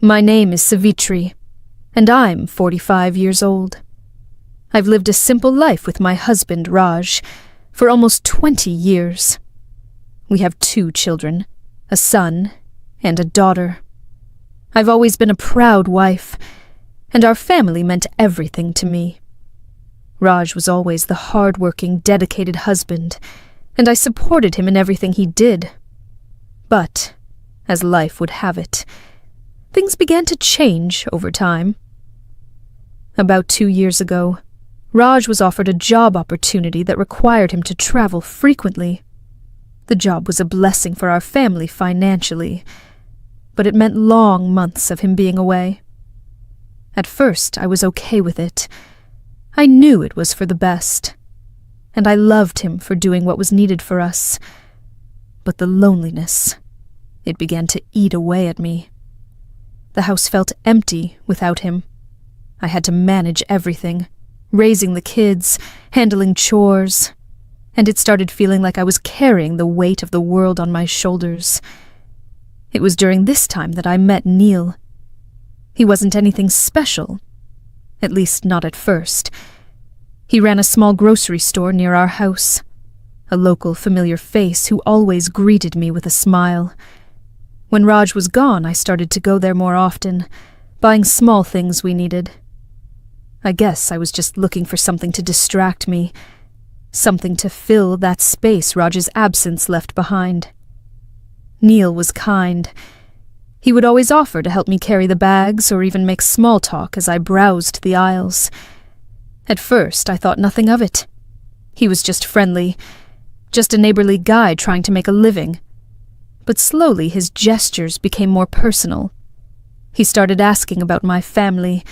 My name is Savitri, and I'm 45 years old. I've lived a simple life with my husband, Raj, for almost 20 years. We have 2 children, a son and a daughter. I've always been a proud wife, and our family meant everything to me. Raj was always the hard-working, dedicated husband, and I supported him in everything he did. But, as life would have it, things began to change over time. About 2 years ago, Raj was offered a job opportunity that required him to travel frequently. The job was a blessing for our family financially, but it meant long months of him being away. At first, I was okay with it. I knew it was for the best, and I loved him for doing what was needed for us. But the loneliness, it began to eat away at me. The house felt empty without him. I had to manage everything, raising the kids, handling chores, and it started feeling like I was carrying the weight of the world on my shoulders. It was during this time that I met Neil. He wasn't anything special, at least not at first. He ran a small grocery store near our house, a local familiar face who always greeted me with a smile. When Raj was gone, I started to go there more often, buying small things we needed. I guess I was just looking for something to distract me, something to fill that space Raj's absence left behind. Neil was kind. He would always offer to help me carry the bags or even make small talk as I browsed the aisles. At first, I thought nothing of it. He was just friendly, just a neighborly guy trying to make a living. But slowly his gestures became more personal. He started asking about my family,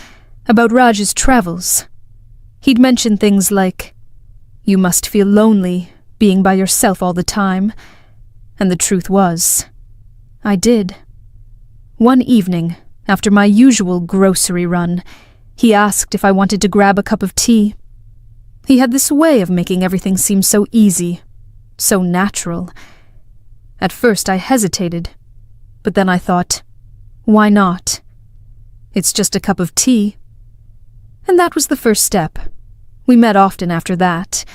about Raj's travels. He'd mention things like, "You must feel lonely, being by yourself all the time." And the truth was, I did. One evening, after my usual grocery run, he asked if I wanted to grab a cup of tea. He had this way of making everything seem so easy, so natural. At first I hesitated, but then I thought, why not? It's just a cup of tea. And that was the first step. We met often after that,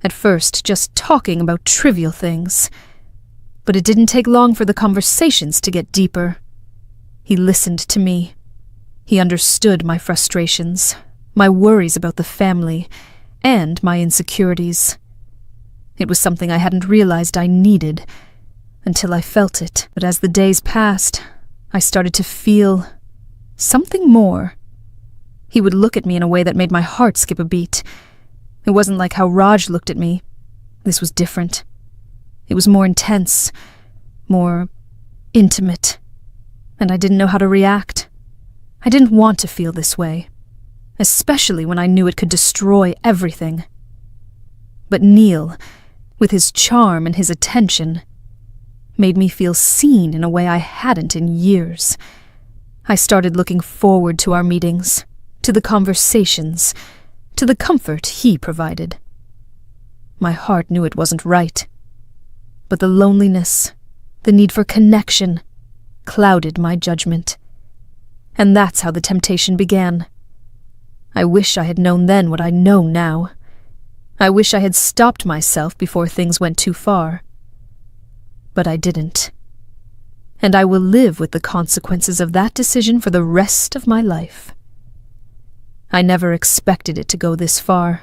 at first just talking about trivial things. But it didn't take long for the conversations to get deeper. He listened to me. He understood my frustrations, my worries about the family, and my insecurities. It was something I hadn't realized I needed until I felt it. But as the days passed, I started to feel something more. He would look at me in a way that made my heart skip a beat. It wasn't like how Raj looked at me. This was different. It was more intense, more intimate, and I didn't know how to react. I didn't want to feel this way, especially when I knew it could destroy everything. But Neil, with his charm and his attention, made me feel seen in a way I hadn't in years. I started looking forward to our meetings, to the conversations, to the comfort he provided. My heart knew it wasn't right, but the loneliness, the need for connection, clouded my judgment. And that's how the temptation began. I wish I had known then what I know now. I wish I had stopped myself before things went too far. But I didn't. And I will live with the consequences of that decision for the rest of my life. I never expected it to go this far.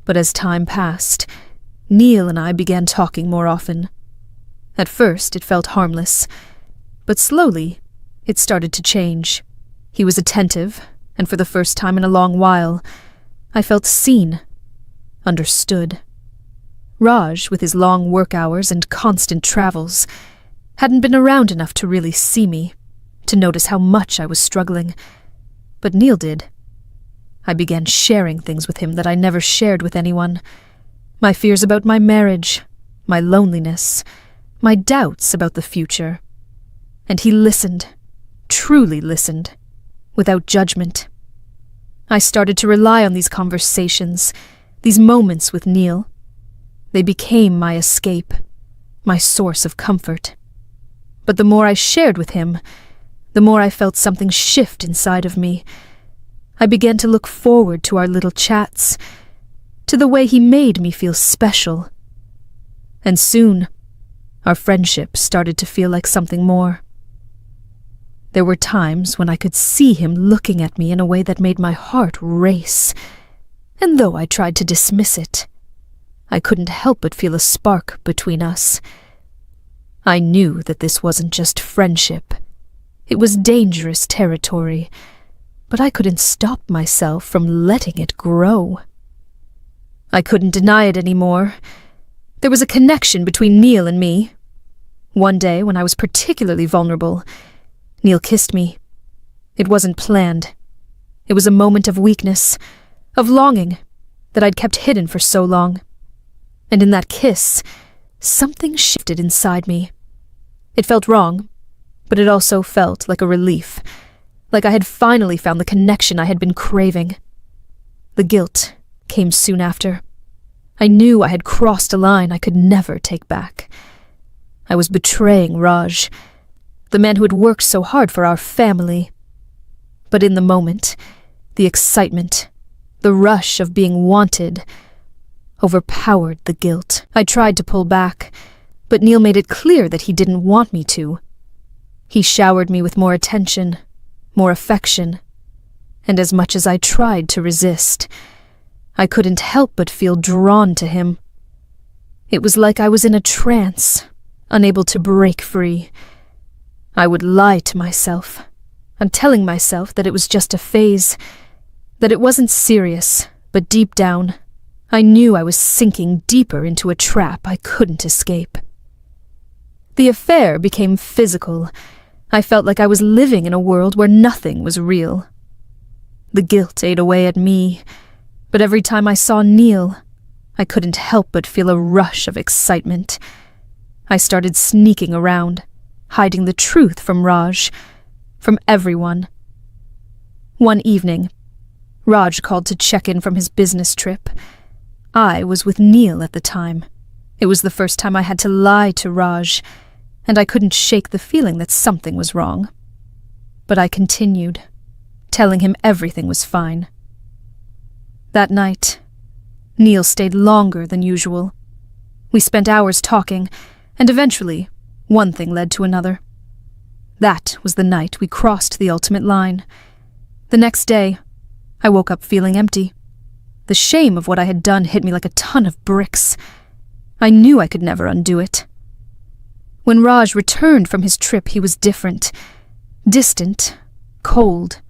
But as time passed, Neil and I began talking more often. At first, it felt harmless, but slowly, it started to change. He was attentive, and for the first time in a long while, I felt seen, understood. Raj, with his long work hours and constant travels, hadn't been around enough to really see me, to notice how much I was struggling. But Neil did. I began sharing things with him that I never shared with anyone. My fears about my marriage, my loneliness, my doubts about the future. And he listened, truly listened, without judgment. I started to rely on these conversations, these moments with Neil. They became my escape, my source of comfort. But the more I shared with him, the more I felt something shift inside of me. I began to look forward to our little chats, to the way he made me feel special. And soon, our friendship started to feel like something more. There were times when I could see him looking at me in a way that made my heart race, and though I tried to dismiss it, I couldn't help but feel a spark between us. I knew that this wasn't just friendship. It was dangerous territory, but I couldn't stop myself from letting it grow. I couldn't deny it anymore. There was a connection between Neil and me. One day, when I was particularly vulnerable, Neil kissed me. It wasn't planned. It was a moment of weakness, of longing, that I'd kept hidden for so long. And in that kiss, something shifted inside me. It felt wrong, but it also felt like a relief, like I had finally found the connection I had been craving. The guilt came soon after. I knew I had crossed a line I could never take back. I was betraying Raj, the man who had worked so hard for our family. But in the moment, the excitement, the rush of being wanted, overpowered the guilt. I tried to pull back, but Neil made it clear that he didn't want me to. He showered me with more attention, more affection, and as much as I tried to resist, I couldn't help but feel drawn to him. It was like I was in a trance, unable to break free. I would lie to myself, and telling myself that it was just a phase, that it wasn't serious, but deep down, I knew I was sinking deeper into a trap I couldn't escape. The affair became physical. I felt like I was living in a world where nothing was real. The guilt ate away at me, but every time I saw Neil, I couldn't help but feel a rush of excitement. I started sneaking around, hiding the truth from Raj, from everyone. One evening, Raj called to check in from his business trip. I was with Neil at the time. It was the first time I had to lie to Raj, and I couldn't shake the feeling that something was wrong. But I continued, telling him everything was fine. That night, Neil stayed longer than usual. We spent hours talking, and eventually, one thing led to another. That was the night we crossed the ultimate line. The next day, I woke up feeling empty. The shame of what I had done hit me like a ton of bricks. I knew I could never undo it. When Raj returned from his trip, he was different. Distant, cold.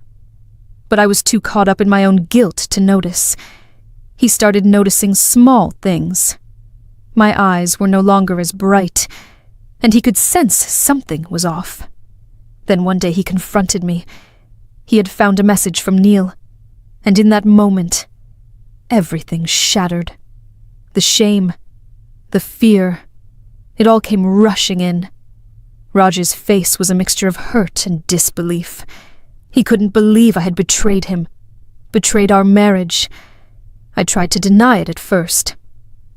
But I was too caught up in my own guilt to notice. He started noticing small things. My eyes were no longer as bright, and he could sense something was off. Then one day he confronted me. He had found a message from Neil, and in that moment, everything shattered. The shame, the fear, it all came rushing in. Raj's face was a mixture of hurt and disbelief. He couldn't believe I had betrayed him, betrayed our marriage. I tried to deny it at first,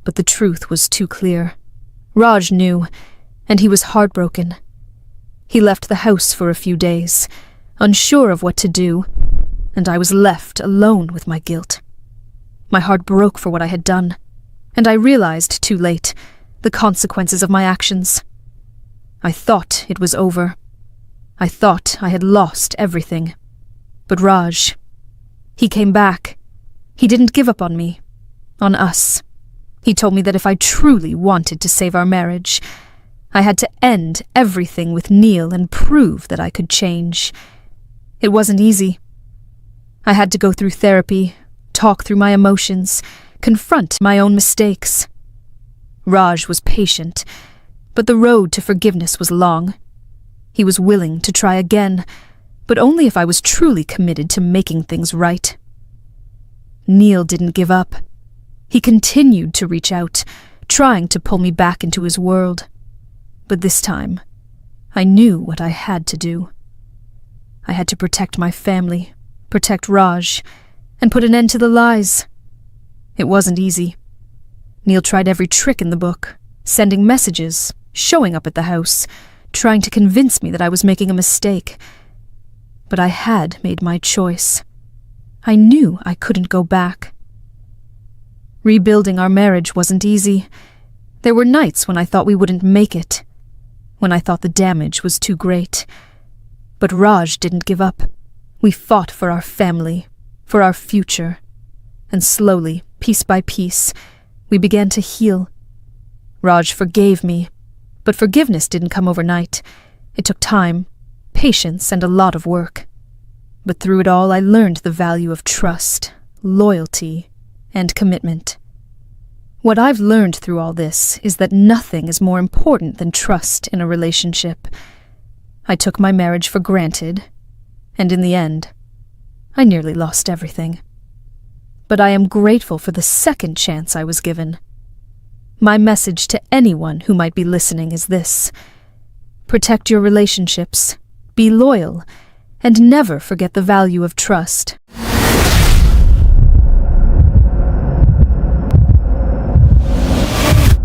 but the truth was too clear. Raj knew, and he was heartbroken. He left the house for a few days, unsure of what to do, and I was left alone with my guilt. My heart broke for what I had done, and I realized too late the consequences of my actions. I thought it was over. I thought I had lost everything. But Raj, he came back. He didn't give up on me, on us. He told me that if I truly wanted to save our marriage, I had to end everything with Neil and prove that I could change. It wasn't easy. I had to go through therapy, talk through my emotions, confront my own mistakes. Raj was patient, but the road to forgiveness was long. He was willing to try again, but only if I was truly committed to making things right. Neil didn't give up. He continued to reach out, trying to pull me back into his world. But this time, I knew what I had to do. I had to protect my family, protect Raj, and put an end to the lies. It wasn't easy. Neil tried every trick in the book, sending messages, showing up at the house, trying to convince me that I was making a mistake, But I had made my choice. I knew I couldn't go back. Rebuilding our marriage wasn't easy. There were nights when I thought we wouldn't make it, when I thought the damage was too great. But Raj didn't give up. We fought for our family, for our future. And slowly, piece by piece, we began to heal. Raj forgave me, but forgiveness didn't come overnight. It took time, patience, and a lot of work. But through it all, I learned the value of trust, loyalty, and commitment. What I've learned through all this is that nothing is more important than trust in a relationship. I took my marriage for granted, and in the end, I nearly lost everything. But I am grateful for the second chance I was given. My message to anyone who might be listening is this: protect your relationships, be loyal, and never forget the value of trust.